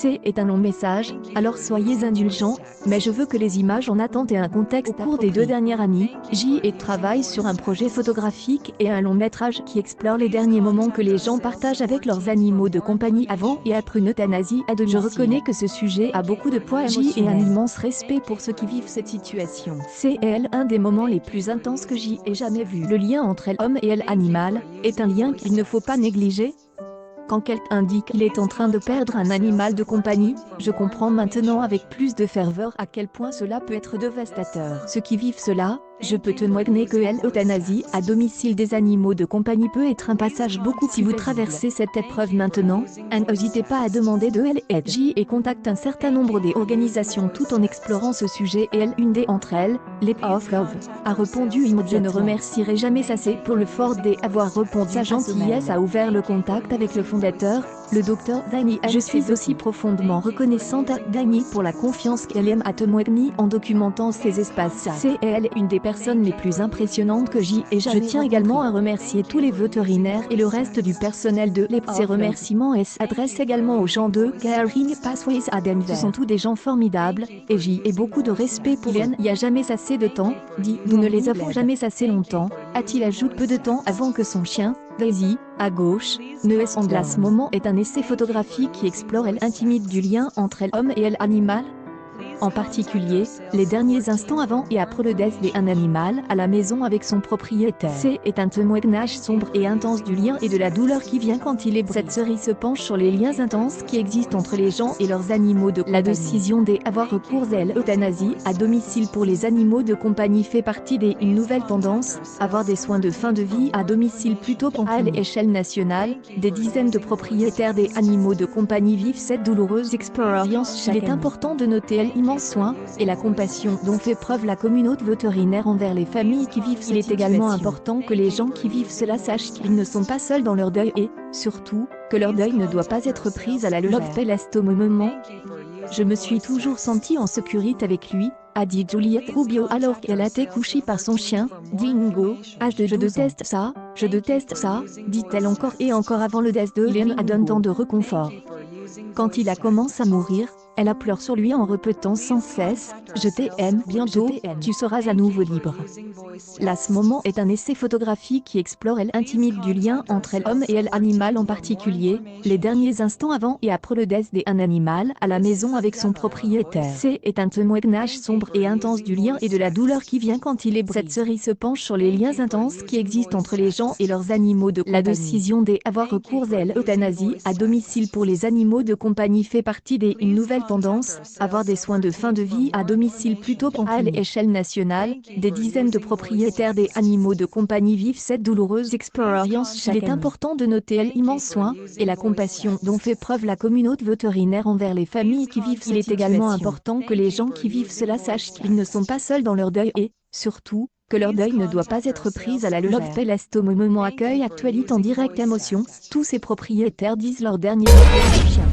est un long message, alors soyez indulgents, mais je veux que les images en attente aient un contexte. Au cours des 2 dernières années, J.E. travaille sur un projet photographique et un long métrage qui explore les derniers moments que les gens partagent avec leurs animaux de compagnie avant et après une euthanasie à domicile. Je reconnais que ce sujet a beaucoup de poids et un immense respect pour ceux qui vivent cette situation. C'est un des moments les plus intenses que j'y ai jamais vu. Le lien entre l'homme et l'animal est un lien qu'il ne faut pas négliger. Quand quelqu'un dit qu'il est en train de perdre un animal de compagnie, je comprends maintenant avec plus de ferveur à quel point cela peut être dévastateur. Ceux qui vivent cela, je peux témoigner que l'euthanasie à domicile des animaux de compagnie peut être un passage beaucoup. Si vous traversez cette épreuve maintenant, n'hésitez pas à demander de l'aide. J.E. contacte un certain nombre d'organisations tout en explorant ce sujet et une des entre elles, les of Love, a répondu immédiatement. Je ne remercierai jamais assez pour le fort d'avoir répondu. Sa gentillesse a ouvert le contact avec le fondateur, le docteur Danny. Je suis aussi profondément reconnaissante à Danny pour la confiance qu'elle aime à témoigner en documentant ces espaces. C'est une des personnes les plus impressionnantes que j'y ai jamais. Je tiens également à remercier tous les vétérinaires et le reste du personnel de l'EP. Ces remerciements s'adressent également aux gens de Caring Pathways à Denver. Ce sont tous des gens formidables, et j'y ai beaucoup de respect pour eux. Il n'y a jamais assez de temps, dit, nous ne les avons jamais assez longtemps, a-t-il ajouté peu de temps avant que son chien, Daisy, à gauche, ne s'englace. Ce moment est un essai photographique qui explore l'intimité du lien entre l'homme et l'animal. En particulier, les derniers instants avant et après le décès d'un animal à la maison avec son propriétaire. C'est un témoignage sombre et intense du lien et de la douleur qui vient quand il est brisé. Cette série se penche sur les liens intenses qui existent entre les gens et leurs animaux de compagnie. La décision d'avoir recours à l'euthanasie à domicile pour les animaux de compagnie fait partie d'une nouvelle tendance, avoir des soins de fin de vie à domicile plutôt qu'à l'échelle nationale. Des dizaines de propriétaires des animaux de compagnie vivent cette douloureuse expérience. Il est important de noter l'immense soin et la compassion dont fait preuve la communauté vétérinaire envers les familles qui vivent. Il est également important que les gens qui vivent cela sachent qu'ils ne sont pas seuls dans leur deuil et, surtout, que leur deuil ne doit pas être pris à la légère. Au moment, je me suis toujours sentie en sécurité avec lui, a dit Juliette Rubio alors qu'elle a été couchée par son chien, Dingo, âge de je déteste ça, dit-elle encore et encore avant le décès de Liam à donne tant de réconfort. Quand il a commencé à mourir, elle a pleuré sur lui en répétant sans cesse « Je t'aime, bientôt, tu seras à nouveau libre ». Là, ce moment est un essai photographique qui explore l'intimité du lien entre l'homme et l'animal, en particulier, les derniers instants avant et après le décès d'un animal à la maison avec son propriétaire. C'est un témoignage sombre et intense du lien et de la douleur qui vient quand il est brisé. Cette série se penche sur les liens intenses qui existent entre les gens et leurs animaux de compagnie. La décision d'avoir recours à l'euthanasie à domicile pour les animaux de compagnie fait partie d'une nouvelle tendance, avoir des soins de fin de vie à domicile plutôt qu'à l'échelle nationale. Des dizaines de propriétaires des animaux de compagnie vivent cette douloureuse expérience. Il est important de noter l'immense soin et la compassion dont fait preuve la communauté vétérinaire envers les familles qui vivent. Il est également important que les gens qui vivent cela sachent qu'ils ne sont pas seuls dans leur deuil et, surtout, que leur deuil ne doit pas être pris à la légère. L'Op moment accueille actualité en direct émotion, tous ces propriétaires disent leur dernier mot à leur chien.